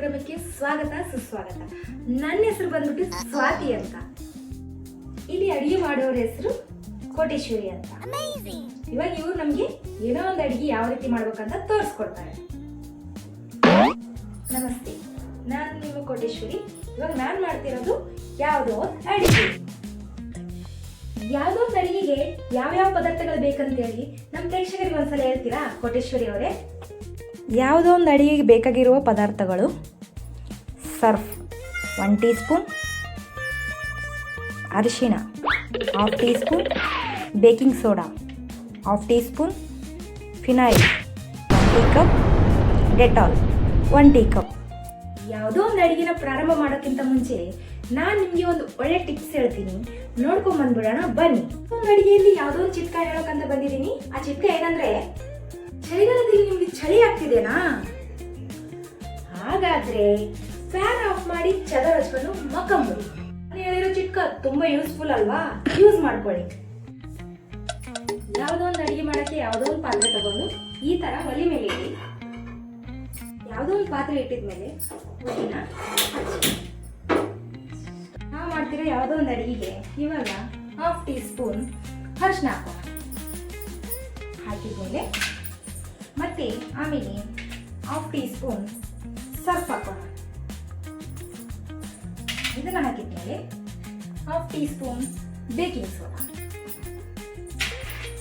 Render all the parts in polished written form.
ಕಾರ್ಯಕ್ರಮಕ್ಕೆ ಸ್ವಾಗತ ಸುಸ್ವಾಗತ. ನನ್ನ ಹೆಸರು ಬಂದ್ಬಿಟ್ಟು ಸ್ವಾತಿ ಅಂತ. ಇಲ್ಲಿ ಅಡಿಗೆ ಮಾಡೋರ ಹೆಸರು ಕೋಟೇಶ್ವರಿ ಅಂತ. ಇವಾಗ ಇವ್ರು ನಮ್ಗೆ ಏನೋ ಒಂದು ಅಡಿಗೆ ಯಾವ ರೀತಿ ಮಾಡ್ಬೇಕಂತ ತೋರಿಸ್ಕೊಡ್ತಾರೆ. ನಮಸ್ತೆ, ನಾನು ನಿಮ್ಮ ಕೋಟೇಶ್ವರಿ. ಇವಾಗ ನಾನು ಮಾಡ್ತಿರೋದು ಯಾವುದೋ ಅಡಿಗೆ. ಯಾವುದೋ ಒಂದು ಅಡಿಗೆಗೆ ಯಾವ್ಯಾವ ಪದಾರ್ಥಗಳು ಬೇಕಂತೇಳಿ ನಮ್ಮ ಪ್ರೇಕ್ಷಕರಿಗೆ ಒಂದ್ಸಲ ಹೇಳ್ತೀರಾ ಕೋಟೇಶ್ವರಿ ಅವರೇ? ಯಾವುದೋ ಒಂದು ಅಡಿಗೆಗೆ ಬೇಕಾಗಿರುವ ಪದಾರ್ಥಗಳು: ಸರ್ಫ್ 1 ಟೀ ಸ್ಪೂನ್, ಅರಿಶಿಣ 1/2 tea spoon, baking soda 1/2 tea spoon, phenyl 1 tea cup, Dettol 1 tea cup. ಯಾವುದೋ ಒಂದು ಅಡಿಗೆನ ಪ್ರಾರಂಭ ಮಾಡೋಕ್ಕಿಂತ ಮುಂಚೆ ನಾನು ನಿಮಗೆ ಒಂದು ಒಳ್ಳೆ ಟಿಪ್ಸ್ ಹೇಳ್ತೀನಿ, ನೋಡ್ಕೊಂಡ್ ಬಂದ್ಬಿಡೋಣ ಬನ್ನಿ. ಒಂದು ಅಡಿಗೆಯಲ್ಲಿ ಯಾವುದೋ ಒಂದು ಚಿಟ್ಕ ಹೇಳೋಕಂತ ಬಂದಿದ್ದೀನಿ. ಆ ಚಿಟ್ಕ ಏನಂದ್ರೆ, ಚಳಿಗಾಲದಲ್ಲಿ ನಿಮ್ಗೆ ಚಳಿ ಆಗ್ತಿದೆನಾ? ಹಾಗಾದ್ರೆ ಫ್ಯಾನ್ ಆಫ್ ಮಾಡಿ ಚದರ ಹಚ್ಕೊಂಡು ಮಕ್ಕಂಬಿಡಿ. ನಾನು ಹೇಳಿರೋ ಚಿಟ್ಕ ತುಂಬಾ ಯೂಸ್ಫುಲ್ ಅಲ್ವಾ? ಯೂಸ್ ಮಾಡ್ಕೊಳ್ಳಿ. ಯಾವುದೋ ಒಂದು ಅಡಿಗೆ ಮಾಡಕ್ಕೆ ಯಾವುದೋ ಒಂದು ಪಾತ್ರೆ ತಗೊಂಡು ಈ ತರ ಒಲೆ ಮೇಲೆ ಇಡಿ. ಯಾವುದೋ ಒಂದು ಪಾತ್ರೆ ಇಟ್ಟಿದ್ಮೇಲೆ ಒಲೆನ ಹಚ್ಚಿ. ನಾವು ಮಾಡ್ತಿರೋ ಯಾವುದೋ ಒಂದು ಅಡಿಗೆಗೆ ಇವಾಗ 1/2 ಟೀ ಸ್ಪೂನ್ ಅರಿಶಿನ ಹಾಕೋಣ. ಹಾಕಿದ್ಮೇಲೆ ಮತ್ತೆ ಆಮೇಲೆ 1/2 ಟೀ ಸ್ಪೂನ್ ಸರ್ಫ್ ಹಾಕೋಣ. ಇದನ್ನ ಹಾಕಿದ್ಮೇಲೆ 1/2 ಟೀ ಸ್ಪೂನ್ ಬೇಕಿಂಗ್ ಸೋಡಾ.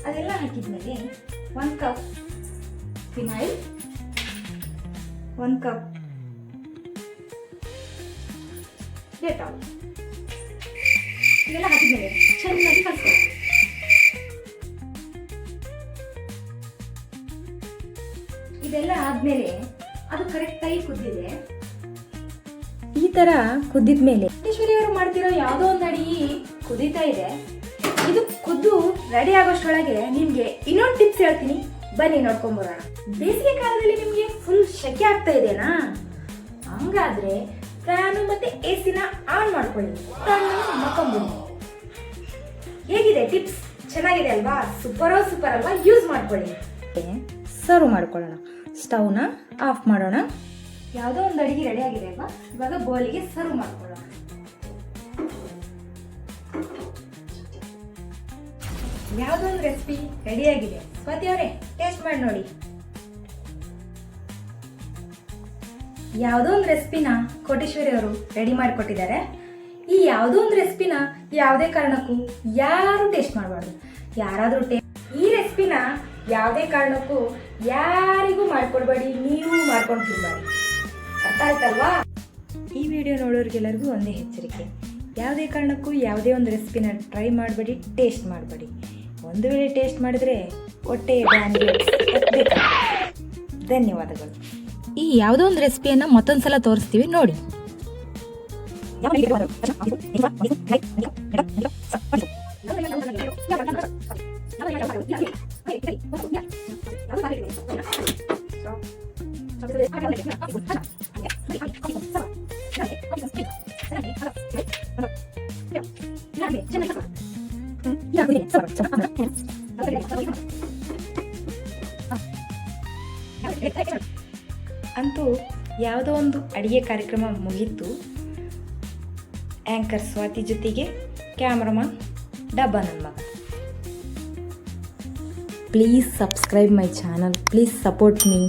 ಅದೆಲ್ಲ ಹಾಕಿದ್ಮೇಲೆ 1 ಕಪ್ ಫಿನೈಲ್, 1 ಕಪ್ ಡೆಟಾಲ್. ಇದೆಲ್ಲ ಹಾಕಿದ್ಮೇಲೆ ಚೆನ್ನಾಗಿ ಕಲಿಸ್ಕೊಳ್ಳಿ. ಇದೆಲ್ಲ ಆದ್ಮೇಲೆ ಅದು ಕರೆಕ್ಟಾಗಿ ಕುದ್ದಿದೆ. ಈ ಥರ ಕುದ್ದಿದ್ಮೇಲೆ ಕೋಟೇಶ್ವರಿ ಅವರು ಮಾಡ್ತಿರೋ ಯಾವುದೋ ಒಂದು ಅಡಿಗೆ ಕುದೀತಾ ಇದೆ. ಇದು ಕುದ್ದು ರೆಡಿ ಆಗೋಷ್ಟೊಳಗೆ ನಿಮ್ಗೆ ಇನ್ನೊಂದು ಟಿಪ್ಸ್ ಹೇಳ್ತೀನಿ, ಬನ್ನಿ ನೋಡ್ಕೊಂಬರೋಣ. ಬೇಸಿಗೆ ಕಾಲದಲ್ಲಿ ನಿಮ್ಗೆ ಫುಲ್ ಶೆಕೆ ಆಗ್ತಾ ಇದೆನಾ? ಹಂಗಾದ್ರೆ ಫ್ಯಾನು ಮತ್ತೆ AC ನ ಆನ್ ಮಾಡ್ಕೊಳ್ಳಿ, ಮಕ್ಕಂಬಿಡಿ. ಹೇಗಿದೆ ಟಿಪ್ಸ್? ಚೆನ್ನಾಗಿದೆ ಅಲ್ವಾ? ಸೂಪರ್ ಅಲ್ವಾ? ಯೂಸ್ ಮಾಡ್ಕೊಳ್ಳಿ. ಸರ್ವ್ ಮಾಡ್ಕೊಳ್ಳೋಣ. ಸ್ಟವ್ನ ಆಫ್ ಮಾಡೋಣ. ಯಾವುದೋ ಒಂದು ಅಡಿಗೆ ರೆಡಿ ಆಗಿದೆ ಅಲ್ವಾ? ಇವಾಗ ಬೌಲಿಗೆ ಸರ್ವ್ ಮಾಡ್ಕೊಳ್ಳೋಣ. ಯಾವುದೋ ಒಂದು ರೆಸಿಪಿ ರೆಡಿ ಆಗಿದೆ. ಸ್ವಾತಿ ಅವರೇ, ಟೇಸ್ಟ್ ಮಾಡಿ ನೋಡಿ. ಯಾವುದೋ ಒಂದು ರೆಸಿಪಿನ ಕೋಟೇಶ್ವರಿ ಅವರು ರೆಡಿ ಮಾಡಿಕೊಟ್ಟಿದ್ದಾರೆ. ಈ ಯಾವುದೋ ಒಂದು ರೆಸಿಪಿನ ಯಾವುದೇ ಕಾರಣಕ್ಕೂ ಯಾರು ಟೇಸ್ಟ್ ಮಾಡಬಾರ್ದು. ಯಾರಾದರೂ ಈ ರೆಸಿಪಿನ ಯಾವುದೇ ಕಾರಣಕ್ಕೂ ಯಾರಿಗೂ ಮಾಡ್ಕೊಡ್ಬೇಡಿ, ನೀವು ಮಾಡ್ಕೊಂಡು ತಿನ್ಬೇಡಿ. ಅರ್ಥ ಆಯ್ತಲ್ವಾ? ಈ ವಿಡಿಯೋ ನೋಡೋರಿಗೆಲ್ಲರಿಗೂ ಒಂದೇ ಎಚ್ಚರಿಕೆ: ಯಾವುದೇ ಕಾರಣಕ್ಕೂ ಯಾವುದೇ ಒಂದು ರೆಸಿಪಿನ ಟ್ರೈ ಮಾಡಬೇಡಿ, ಟೇಸ್ಟ್ ಮಾಡಬೇಡಿ. ಒಂದು ವೇಳೆ ಟೇಸ್ಟ್ ಮಾಡಿದ್ರೆ ಹೊಟ್ಟೆಯ ಡ್ಯಾಮೇಜ್. ಧನ್ಯವಾದಗಳು. ಈ ಯಾವುದೋ ಒಂದು ರೆಸಿಪಿಯನ್ನು ಮತ್ತೊಂದ್ಸಲ ತೋರಿಸ್ತೀವಿ, ನೋಡಿ. ಅಂತೂ ಯಾವುದೋ ಒಂದು ಅಡಿಗೆ ಕಾರ್ಯಕ್ರಮ ಮುಗೀತು. ಆ್ಯಂಕರ್ ಸ್ವಾತಿ ಜೊತೆಗೆ ಕ್ಯಾಮ್ರಾಮನ್ ಡಬ್ಬ ನನ್ನ ಮಗ. Please subscribe my channel. Please support me.